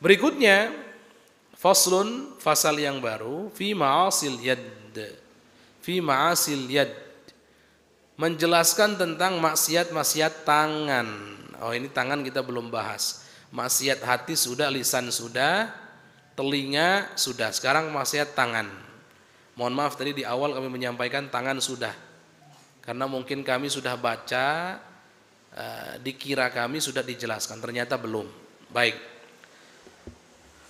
Berikutnya, faslun, fasal yang baru, fi ma'asil yad. Fi ma'asil yad. Menjelaskan tentang maksiat-maksiat tangan. Oh, ini tangan kita belum bahas. Maksiat hati sudah, lisan sudah, telinga sudah. Sekarang maksiat tangan. Mohon maaf tadi di awal kami menyampaikan tangan sudah. Karena mungkin kami sudah baca, dikira kami sudah dijelaskan, ternyata belum. Baik.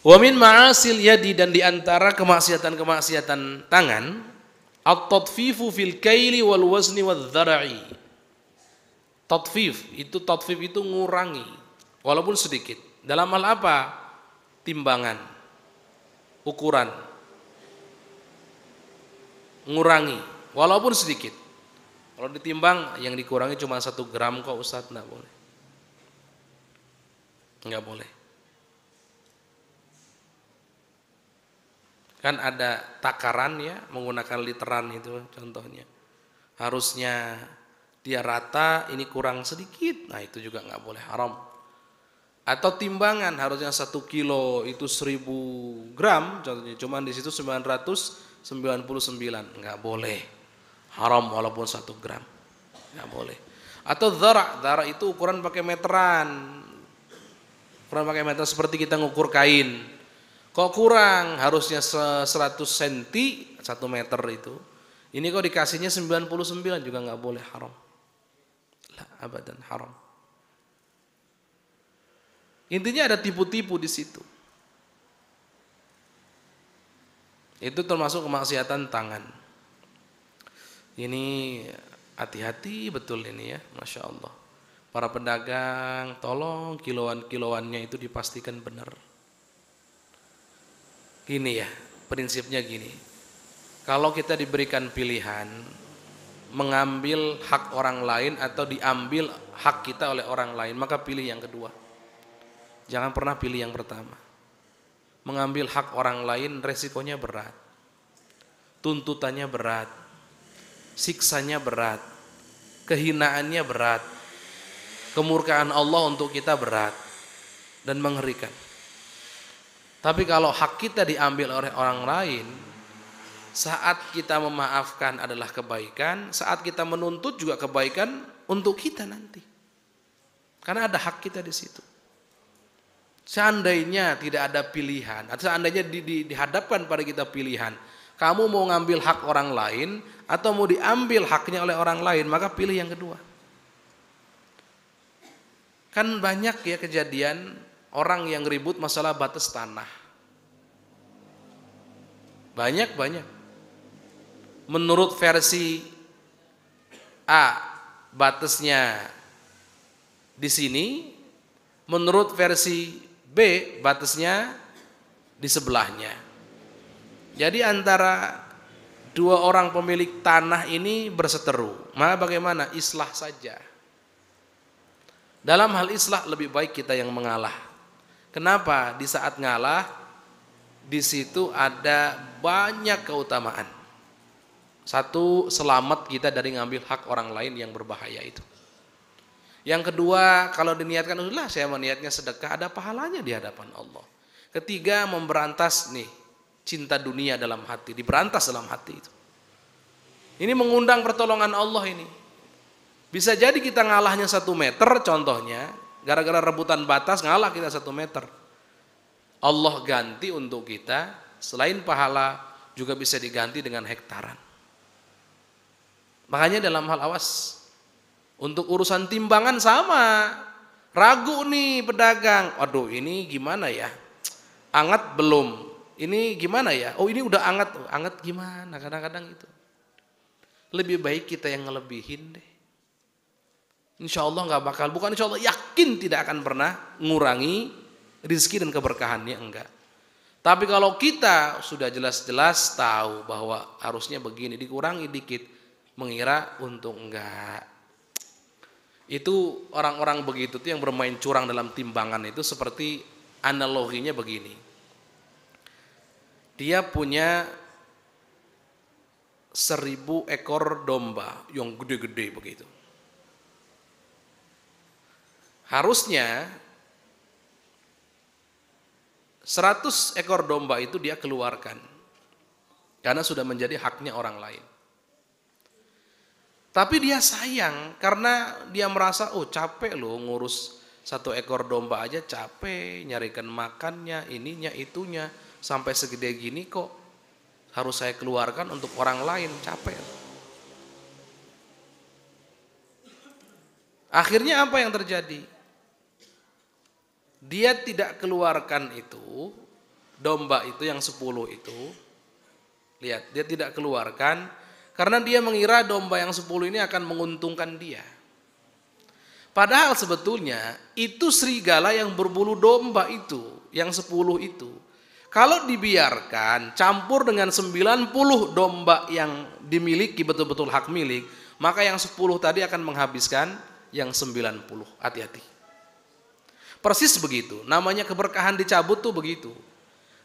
Wa min ma'asil yadi, dan diantara kemaksiatan-kemaksiatan tangan, at-tatfifu fil kaili wal wazni wal dhara'i. Tatfif itu ngurangi walaupun sedikit. Dalam hal apa? Timbangan, ukuran, ngurangi walaupun sedikit. Kalau ditimbang yang dikurangi cuma 1 gram kok Ustaz, enggak boleh. Enggak boleh. Kan ada takaran ya, menggunakan literan itu contohnya. Harusnya dia rata, ini kurang sedikit. Nah, itu juga enggak boleh, haram. Atau timbangan harusnya 1 kilo itu 1000 gram, contohnya cuman di situ 999, enggak boleh. Haram walaupun 1 gram. Enggak boleh. Atau dhara itu ukuran pakai meteran. Ukuran pakai meter seperti kita ngukur kain. Kok kurang, harusnya 100 cm 1 meter itu. Ini kok dikasihnya 99 juga enggak boleh, haram. La abadan, haram. Intinya ada tipu-tipu di situ. Itu termasuk kemaksiatan tangan. Ini hati-hati betul ini ya, Masya Allah. Para pedagang, tolong kiloan-kiloannya itu dipastikan benar. Gini ya, prinsipnya gini. Kalau kita diberikan pilihan mengambil hak orang lain atau diambil hak kita oleh orang lain, maka pilih yang kedua. Jangan pernah pilih yang pertama. Mengambil hak orang lain resikonya berat. Tuntutannya berat. Siksanya berat. Kehinaannya berat. Kemurkaan Allah untuk kita berat dan mengerikan. Tapi kalau hak kita diambil oleh orang lain, saat kita memaafkan adalah kebaikan, saat kita menuntut juga kebaikan untuk kita nanti. Karena ada hak kita di situ. Seandainya tidak ada pilihan, atau seandainya dihadapkan pada kita pilihan, kamu mau ngambil hak orang lain atau mau diambil haknya oleh orang lain, maka pilih yang kedua. Kan banyak ya kejadian orang yang ribut masalah batas tanah. Banyak. Menurut versi A, batasnya di sini. Menurut versi B, batasnya di sebelahnya. Jadi antara dua orang pemilik tanah ini berseteru. Maka bagaimana? Islah saja. Dalam hal islah lebih baik kita yang mengalah. Kenapa? Di saat ngalah, di situ ada banyak keutamaan. Satu, selamat kita dari ngambil hak orang lain yang berbahaya itu. Yang kedua, kalau diniatkan, udah saya meniatnya sedekah, ada pahalanya di hadapan Allah. Ketiga, memberantas nih cinta dunia dalam hati, diberantas dalam hati itu. Ini mengundang pertolongan Allah ini. Bisa jadi kita ngalahnya 1 meter contohnya, gara-gara rebutan batas ngalah kita 1 meter. Allah ganti untuk kita, selain pahala juga bisa diganti dengan hektaran. Makanya dalam hal awas, untuk urusan timbangan sama. Ragu nih pedagang, aduh ini gimana ya, anget belum, ini gimana ya, oh ini udah anget, anget gimana, kadang-kadang itu. Lebih baik kita yang ngelebihin deh. Insya Allah nggak bakal, bukan insya Allah, yakin tidak akan pernah ngurangi rezeki dan keberkahannya, enggak. Tapi kalau kita sudah jelas-jelas tahu bahwa harusnya begini, dikurangi dikit, mengira untung, enggak. Itu orang-orang begitu tuh yang bermain curang dalam timbangan itu seperti analoginya begini. Dia punya 1000 ekor domba yang gede-gede begitu. Harusnya 100 ekor domba itu dia keluarkan karena sudah menjadi haknya orang lain. Tapi dia sayang karena dia merasa, oh capek loh ngurus 1 ekor domba aja, capek nyarikan makannya, ininya, itunya, sampai segede gini kok harus saya keluarkan untuk orang lain, capek. Akhirnya apa yang terjadi? Dia tidak keluarkan itu, domba itu yang 10 itu, lihat, dia tidak keluarkan karena dia mengira domba yang 10 ini akan menguntungkan dia. Padahal sebetulnya itu serigala yang berbulu domba itu, yang 10 itu. Kalau dibiarkan campur dengan 90 domba yang dimiliki betul-betul hak milik, maka yang 10 tadi akan menghabiskan yang 90. Hati-hati. Persis begitu, namanya keberkahan dicabut tuh begitu.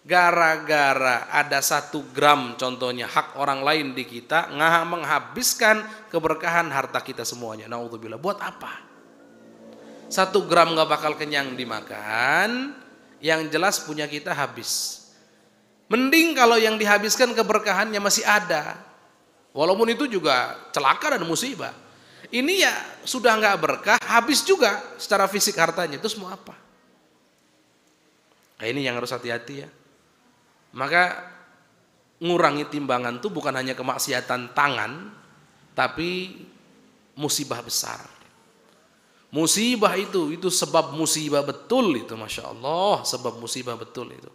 Gara-gara ada 1 gram contohnya hak orang lain di kita, menghabiskan keberkahan harta kita semuanya. Naudzubillah. Buat apa? 1 gram gak bakal kenyang dimakan, yang jelas punya kita habis. Mending kalau yang dihabiskan keberkahannya masih ada, walaupun itu juga celaka dan musibah. Ini ya sudah gak berkah, habis juga secara fisik hartanya, itu semua apa? Nah, ini yang harus hati-hati ya. Maka ngurangi timbangan itu bukan hanya kemaksiatan tangan, tapi musibah besar. Musibah itu sebab musibah betul itu, Masya Allah, sebab musibah betul itu.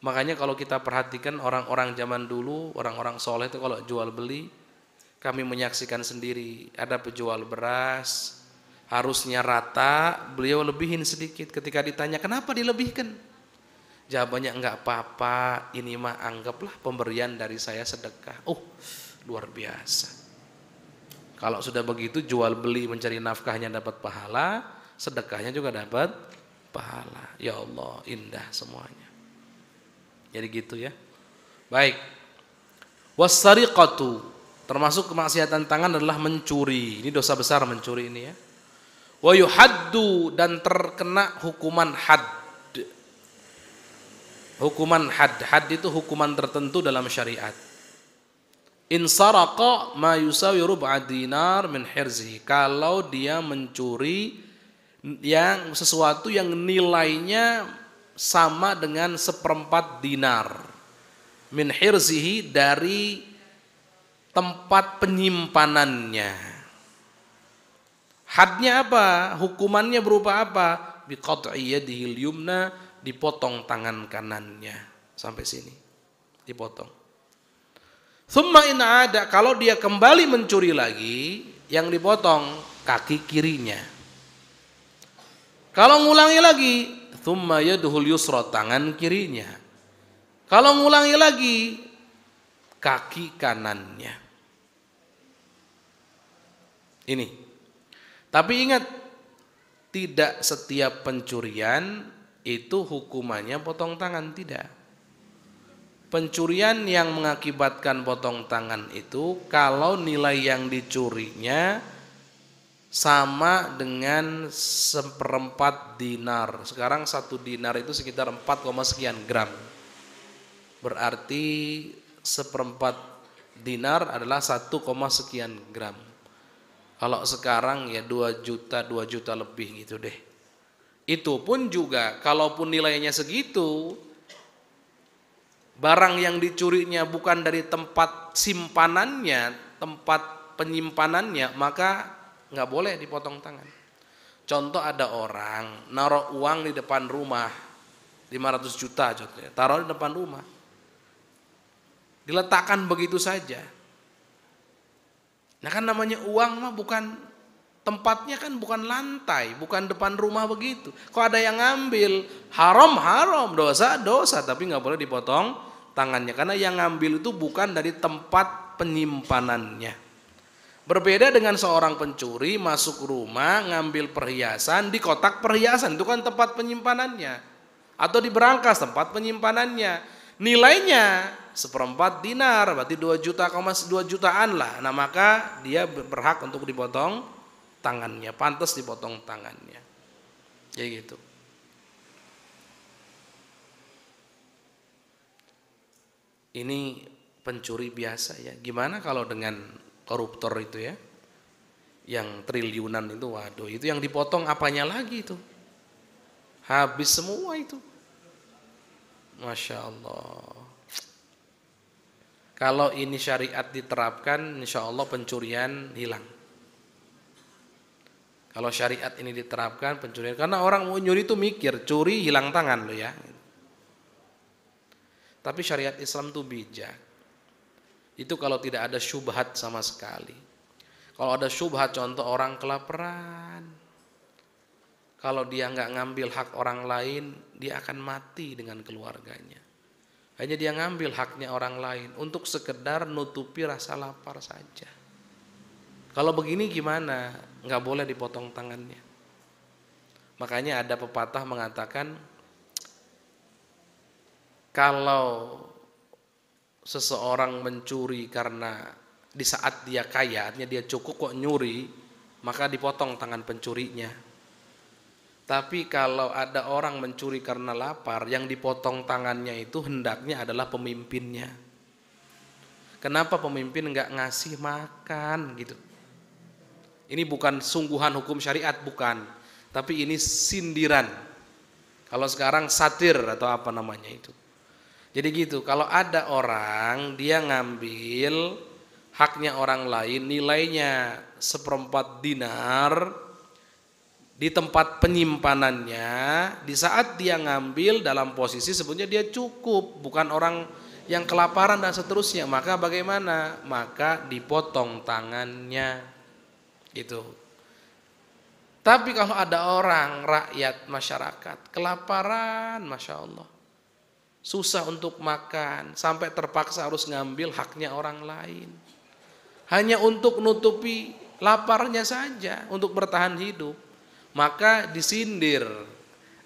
Makanya kalau kita perhatikan orang-orang zaman dulu, orang-orang soleh itu kalau jual beli, kami menyaksikan sendiri, ada penjual beras, harusnya rata, beliau lebihin sedikit. Ketika ditanya kenapa dilebihkan, jawabannya enggak apa-apa, ini mah anggaplah pemberian dari saya sedekah. Oh, luar biasa. Kalau sudah begitu jual beli mencari nafkahnya dapat pahala, sedekahnya juga dapat pahala. Ya Allah, indah semuanya. Jadi gitu ya. Baik. Wassariqatu, termasuk kemaksiatan tangan adalah mencuri. Ini dosa besar mencuri ini ya. Wa yuhaddu, dan terkena hukuman had. Hukuman had, had itu hukuman tertentu dalam syariat. In saraqa ma yusawi rub'a dinar min hirzihi, kalau dia mencuri yang sesuatu yang nilainya sama dengan 1/4 dinar min hirzihi, dari tempat penyimpanannya. Hadnya apa? Hukumannya berupa apa? Biqat'i yadihil yumna, dipotong tangan kanannya sampai sini, dipotong. Tsumma in ada, kalau dia kembali mencuri lagi, yang dipotong kaki kirinya. Kalau ngulangi lagi, tsumma yaduhul yusra, tangan kirinya. Kalau ngulangi lagi, kaki kanannya. Ini. Tapi ingat, tidak setiap pencurian itu hukumannya potong tangan, tidak. Pencurian yang mengakibatkan potong tangan itu kalau nilai yang dicurinya sama dengan 1/4 dinar. Sekarang 1 dinar itu sekitar 4, sekian gram. Berarti 1/4 dinar adalah 1, sekian gram. Kalau sekarang ya 2 juta lebih gitu deh. Itu pun juga kalaupun nilainya segitu, barang yang dicurinya bukan dari tempat simpanannya, tempat penyimpanannya, maka nggak boleh dipotong tangan. Contoh, ada orang naruh uang di depan rumah 500 juta contohnya, taruh di depan rumah, diletakkan begitu saja. Nah kan namanya uang mah bukan tempatnya, kan bukan lantai, bukan depan rumah begitu. Kok ada yang ngambil, haram, dosa, tapi nggak boleh dipotong tangannya, karena yang ngambil itu bukan dari tempat penyimpanannya. Berbeda dengan seorang pencuri masuk rumah ngambil perhiasan di kotak perhiasan, itu kan tempat penyimpanannya, atau di berangkas tempat penyimpanannya. Nilainya 1/4 dinar, berarti 2 jutaan lah. Nah maka dia berhak untuk dipotong tangannya, pantas dipotong tangannya. Kayak gitu. ini pencuri biasa ya. Gimana kalau dengan koruptor itu ya, yang triliunan itu, waduh, itu yang dipotong apanya lagi itu? Habis semua itu. Masya Allah. Kalau ini syariat diterapkan, insya Allah pencurian hilang. Kalau syariat ini diterapkan, pencurian, karena orang mau nyuri itu mikir, curi hilang tangan loh ya. Tapi syariat Islam itu bijak. Itu kalau tidak ada syubhat sama sekali. Kalau ada syubhat, contoh orang kelaparan, kalau dia nggak ngambil hak orang lain, dia akan mati dengan keluarganya. Hanya dia ngambil haknya orang lain untuk sekedar nutupi rasa lapar saja. Kalau begini gimana? Nggak boleh dipotong tangannya. Makanya ada pepatah mengatakan, kalau seseorang mencuri karena di saat dia kaya, artinya dia cukup kok nyuri, maka dipotong tangan pencurinya. Tapi kalau ada orang mencuri karena lapar, yang dipotong tangannya itu hendaknya adalah pemimpinnya. Kenapa pemimpin nggak ngasih makan gitu? Ini bukan sungguhan hukum syariat, bukan. Tapi ini sindiran. Kalau sekarang satir atau apa namanya itu. Jadi gitu, kalau ada orang dia ngambil haknya orang lain, nilainya 1/4 dinar, di tempat penyimpanannya, di saat dia ngambil dalam posisi sebenarnya dia cukup, bukan orang yang kelaparan dan seterusnya, maka bagaimana? Maka dipotong tangannya gitu. Tapi kalau ada orang, rakyat, masyarakat kelaparan, Masya Allah, susah untuk makan, sampai terpaksa harus ngambil haknya orang lain, hanya untuk nutupi laparnya saja, untuk bertahan hidup, maka disindir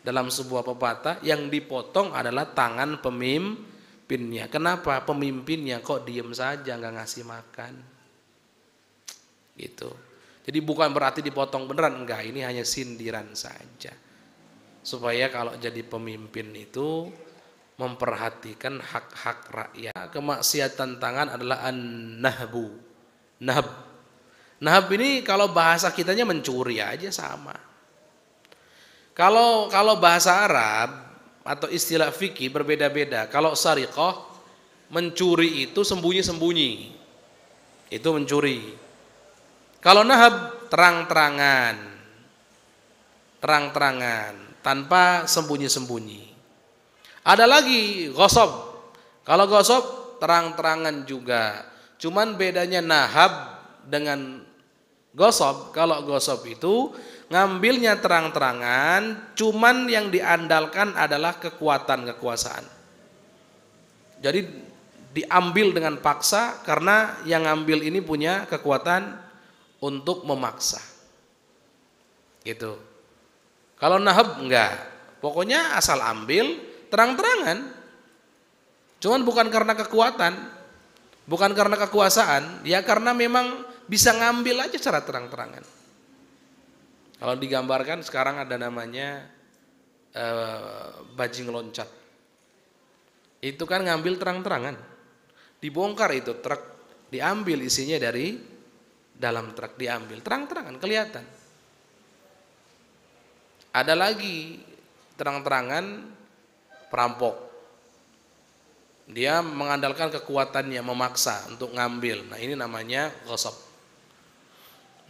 dalam sebuah pepatah, yang dipotong adalah tangan pemimpinnya. Kenapa? Pemimpinnya kok diem saja nggak ngasih makan gitu. Jadi bukan berarti dipotong beneran, enggak, ini hanya sindiran saja, supaya kalau jadi pemimpin itu memperhatikan hak-hak rakyat. Kemaksiatan tangan adalah an-nahbu. Nahab ini kalau bahasa kitanya mencuri aja sama. Kalau bahasa Arab atau istilah fikih berbeda-beda. Kalau sariqah, mencuri itu sembunyi-sembunyi, itu mencuri. Kalau nahab, terang-terangan tanpa sembunyi-sembunyi. Ada lagi ghasab. Kalau ghasab terang-terangan juga. Cuman bedanya nahab dengan ghasab, kalau ghasab itu ngambilnya terang-terangan, cuman yang diandalkan adalah kekuatan, kekuasaan. Jadi diambil dengan paksa karena yang ngambil ini punya kekuatan untuk memaksa. Gitu. Kalau nahab enggak. Pokoknya asal ambil terang-terangan. Cuman bukan karena kekuatan, bukan karena kekuasaan, ya karena memang bisa ngambil aja secara terang-terangan. Kalau digambarkan sekarang ada namanya bajing loncat. Itu kan ngambil terang-terangan. Dibongkar itu truk, diambil isinya dari dalam truk, diambil terang-terangan, kelihatan. Ada lagi terang-terangan perampok. Dia mengandalkan kekuatannya, memaksa untuk ngambil. Nah, ini namanya ghasab.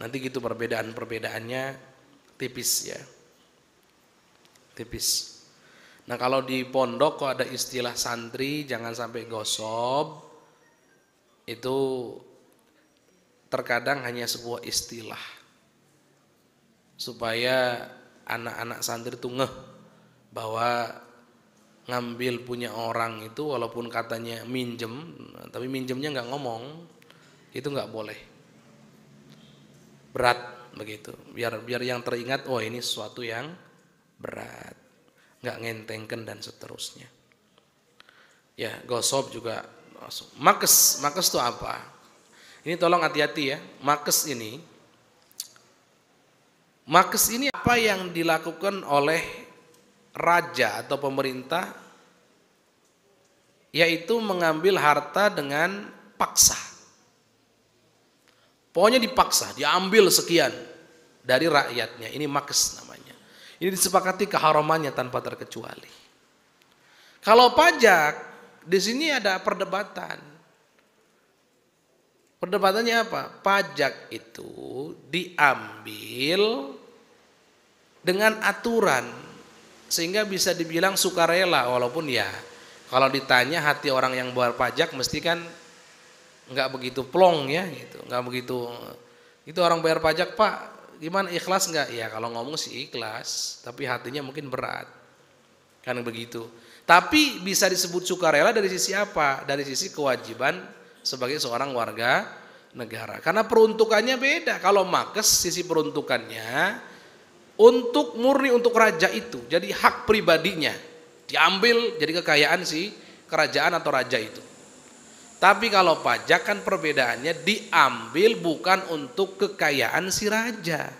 Nanti gitu perbedaannya tipis ya, tipis. Nah, kalau di pondok kok ada istilah santri jangan sampai gosop, itu terkadang hanya sebuah istilah supaya anak-anak santri itu ngeh bahwa ngambil punya orang itu walaupun katanya minjem, tapi minjemnya nggak ngomong, itu nggak boleh, berat begitu. Biar yang teringat, oh ini sesuatu yang berat, nggak ngentengkan dan seterusnya. Ya, gosop juga masuk. Makes itu apa? Ini tolong hati-hati ya. Makes ini apa yang dilakukan oleh raja atau pemerintah yaitu mengambil harta dengan paksa. Pokoknya dipaksa, diambil sekian dari rakyatnya. Ini maks namanya. Ini disepakati keharamannya tanpa terkecuali. Kalau pajak, di sini ada perdebatan. Perdebatannya apa? Pajak itu diambil dengan aturan sehingga bisa dibilang sukarela, walaupun ya kalau ditanya hati orang yang bayar pajak mesti kan nggak begitu plong ya gitu, nggak begitu. Itu orang bayar pajak, Pak, gimana, ikhlas nggak? Ya kalau ngomong sih ikhlas, tapi hatinya mungkin berat, kan begitu. Tapi bisa disebut sukarela dari sisi apa? Dari sisi kewajiban sebagai seorang warga negara. Karena peruntukannya beda. Kalau makes sisi peruntukannya untuk murni untuk raja itu, jadi hak pribadinya diambil jadi kekayaan si kerajaan atau raja itu. Tapi kalau pajak kan perbedaannya diambil bukan untuk kekayaan si raja,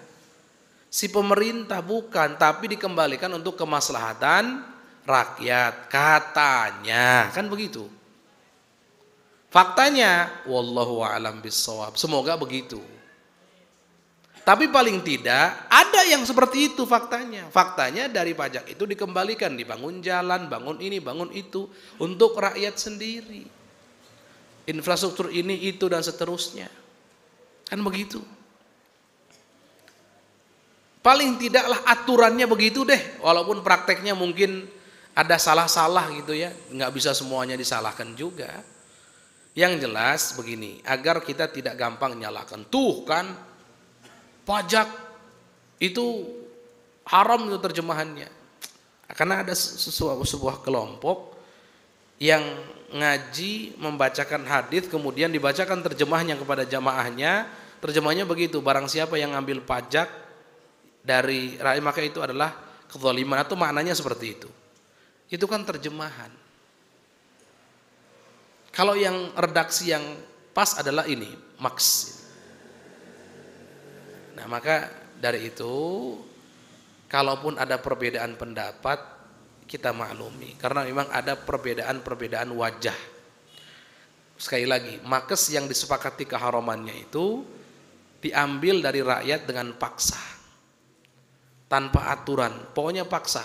si pemerintah bukan, tapi dikembalikan untuk kemaslahatan rakyat katanya, kan begitu. Faktanya wallahu a'lam bissawab, semoga begitu. Tapi paling tidak ada yang seperti itu faktanya. Faktanya dari pajak itu dikembalikan, dibangun jalan, bangun ini, bangun itu untuk rakyat sendiri. Infrastruktur ini, itu, dan seterusnya. Kan begitu. Paling tidaklah aturannya begitu deh. Walaupun prakteknya mungkin ada salah-salah gitu ya. Nggak bisa semuanya disalahkan juga. Yang jelas begini, agar kita tidak gampang nyalakan. Tuh kan, pajak itu haram itu terjemahannya. Karena ada sebuah kelompok yang ngaji membacakan hadis kemudian dibacakan terjemahnya kepada jamaahnya. Terjemahnya begitu, barang siapa yang ngambil pajak dari rakyat maka itu adalah kezaliman, atau maknanya seperti itu. Itu kan terjemahan. Kalau yang redaksi yang pas adalah ini, maks. Nah, maka dari itu kalaupun ada perbedaan pendapat kita maklumi, karena memang ada perbedaan wajah. Sekali lagi, makes yang disepakati keharamannya itu diambil dari rakyat dengan paksa, tanpa aturan, pokoknya paksa.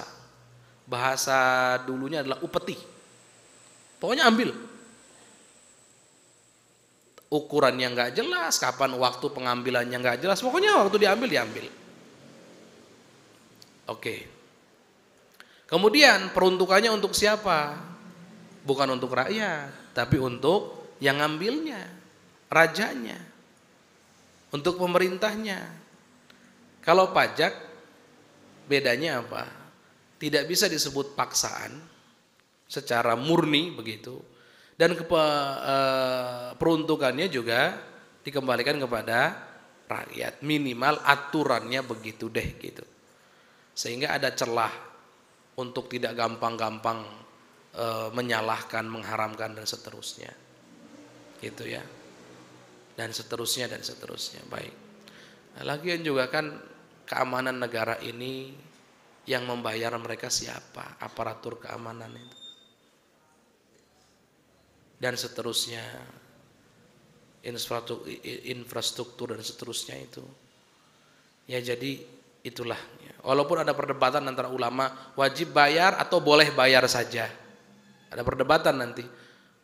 Bahasa dulunya adalah upeti, pokoknya ambil. Ukurannya nggak jelas, kapan waktu pengambilannya nggak jelas, pokoknya waktu diambil. Oke. Kemudian peruntukannya untuk siapa? Bukan untuk rakyat, tapi untuk yang ngambilnya, rajanya, untuk pemerintahnya. Kalau pajak bedanya apa? Tidak bisa disebut paksaan secara murni begitu, dan peruntukannya juga dikembalikan kepada rakyat, minimal aturannya begitu deh gitu, sehingga ada celah untuk tidak gampang-gampang menyalahkan, mengharamkan dan seterusnya, gitu ya, dan seterusnya. Baik. Nah, lagian juga kan keamanan negara ini yang membayar mereka siapa? Aparatur keamanan itu, dan seterusnya, infrastruktur dan seterusnya itu. Ya jadi itulah. Walaupun ada perdebatan antara ulama wajib bayar atau boleh bayar saja. Ada perdebatan nanti.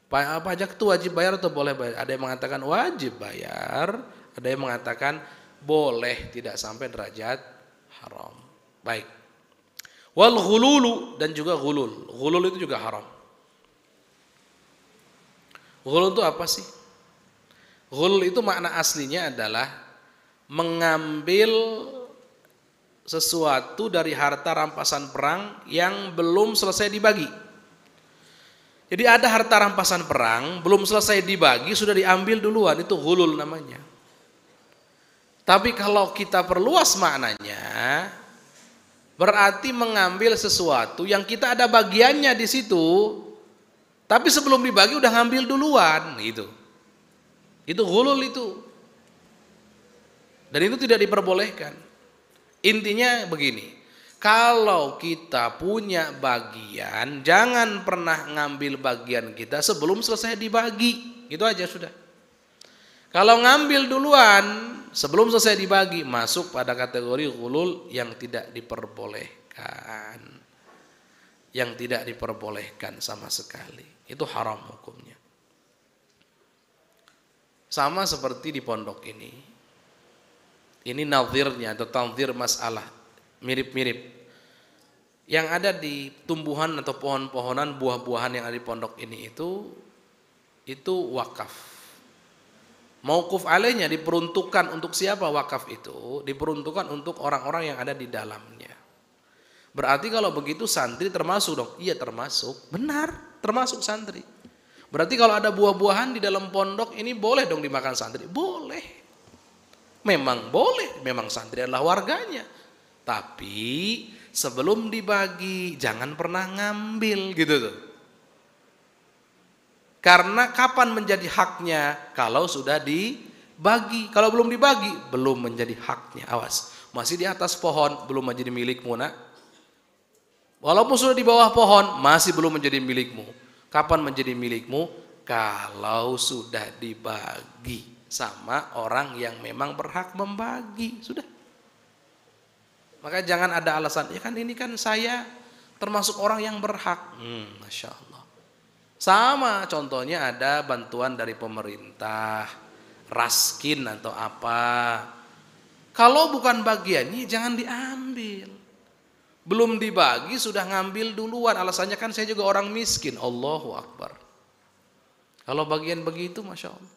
Pajak itu wajib bayar atau boleh bayar? Ada yang mengatakan wajib bayar, ada yang mengatakan boleh tidak sampai derajat haram. Baik. Wal ghululu, dan juga ghulul. Ghulul itu juga haram. Ghulul itu apa sih? Ghulul itu makna aslinya adalah mengambil sesuatu dari harta rampasan perang yang belum selesai dibagi. Jadi ada harta rampasan perang belum selesai dibagi sudah diambil duluan, itu ghulul namanya. Tapi kalau kita perluas maknanya, berarti mengambil sesuatu yang kita ada bagiannya di situ, tapi sebelum dibagi udah ngambil duluan gitu. Itu ghulul itu. Dan itu tidak diperbolehkan. Intinya begini, Kalau kita punya bagian, jangan pernah ngambil bagian kita sebelum selesai dibagi. Itu aja sudah. Kalau ngambil duluan sebelum selesai dibagi, masuk pada kategori ghulul yang tidak diperbolehkan. Yang tidak diperbolehkan sama sekali. Itu haram hukumnya. Sama seperti di pondok ini. Ini nadhirnya atau tanzir masalah. Mirip-mirip. Yang ada di tumbuhan atau pohon-pohonan, buah-buahan yang ada di pondok ini itu wakaf. Mauquf alaihnya diperuntukkan untuk siapa wakaf itu? Diperuntukkan untuk orang-orang yang ada di dalamnya. Berarti kalau begitu santri termasuk dong? Iya termasuk. Benar, termasuk santri. Berarti kalau ada buah-buahan di dalam pondok ini boleh dong dimakan santri? Boleh. Memang boleh, memang santri adalah warganya. Tapi sebelum dibagi jangan pernah ngambil gitu tuh. Karena kapan menjadi haknya? Kalau sudah dibagi. Kalau belum dibagi belum menjadi haknya. Awas, masih di atas pohon belum menjadi milikmu nak. Walaupun sudah di bawah pohon masih belum menjadi milikmu. Kapan menjadi milikmu? Kalau sudah dibagi sama orang yang memang berhak membagi. Sudah. Maka jangan ada alasan, ya kan ini kan saya termasuk orang yang berhak. Masya Allah. Sama contohnya ada bantuan dari pemerintah, raskin atau apa. Kalau bukan bagiannya jangan diambil. Belum dibagi sudah ngambil duluan. Alasannya kan saya juga orang miskin. Allahu Akbar. Kalau bagian begitu Masya Allah.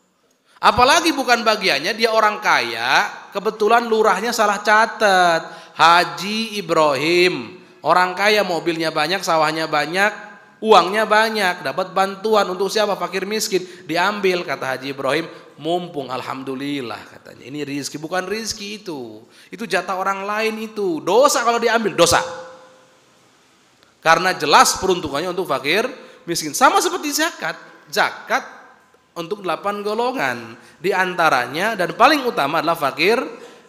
Apalagi bukan bagiannya, dia orang kaya, kebetulan lurahnya salah catat. Haji Ibrahim, orang kaya, mobilnya banyak, sawahnya banyak, uangnya banyak, dapat bantuan untuk siapa? Fakir miskin. Diambil kata Haji Ibrahim, mumpung alhamdulillah katanya. Ini rizki, bukan rizki itu. Itu jatah orang lain itu. Dosa kalau diambil, dosa. Karena jelas peruntukannya untuk fakir miskin. Sama seperti zakat. Zakat untuk 8 golongan. Di antaranya dan paling utama adalah fakir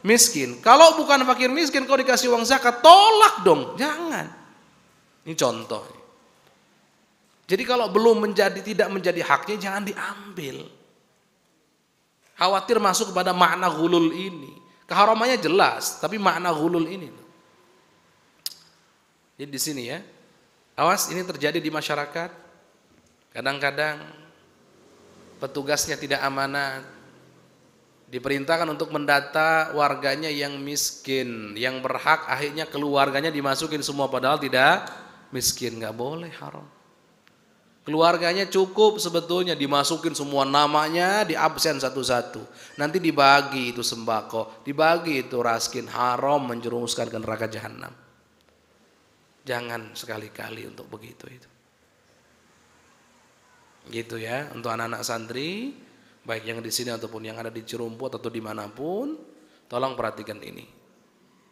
miskin. Kalau bukan fakir miskin, kalau dikasih uang zakat, tolak dong. Jangan. Ini contoh. Jadi kalau belum menjadi, tidak menjadi haknya, jangan diambil. Khawatir masuk kepada makna ghulul ini. Keharamannya jelas, tapi makna ghulul ini. Jadi di sini ya. Awas, ini terjadi di masyarakat. Kadang-kadang petugasnya tidak amanat. Diperintahkan untuk mendata warganya yang miskin, yang berhak, akhirnya keluarganya dimasukin semua padahal tidak miskin. Nggak boleh, haram. Keluarganya cukup sebetulnya, dimasukin semua namanya, diabsen satu-satu. Nanti dibagi itu sembako, dibagi itu raskin. Haram, menjerumuskan ke neraka jahanam. Jangan sekali-kali untuk begitu itu. Gitu ya, untuk anak-anak santri, baik yang di sini ataupun yang ada di Cirumput atau dimanapun, tolong perhatikan ini.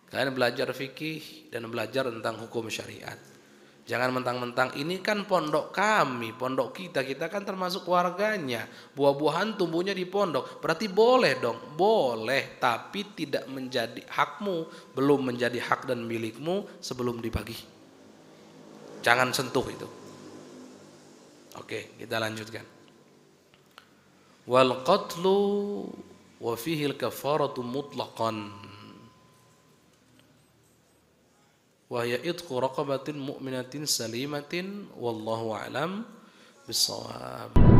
Kalian belajar fikih dan belajar tentang hukum syariat. Jangan mentang-mentang ini kan pondok kami, pondok kita kan termasuk warganya. Buah-buahan tumbuhnya di pondok, berarti boleh dong, boleh, tapi tidak menjadi hakmu, belum menjadi hak dan milikmu sebelum dibagi. Jangan sentuh itu. Oke, kita lanjutkan. Wal qatlu wa fihi al kafaratu mutlaqan wa hiya itqu raqabatin mu'minatin salimatin wallahu a'lam bissawab.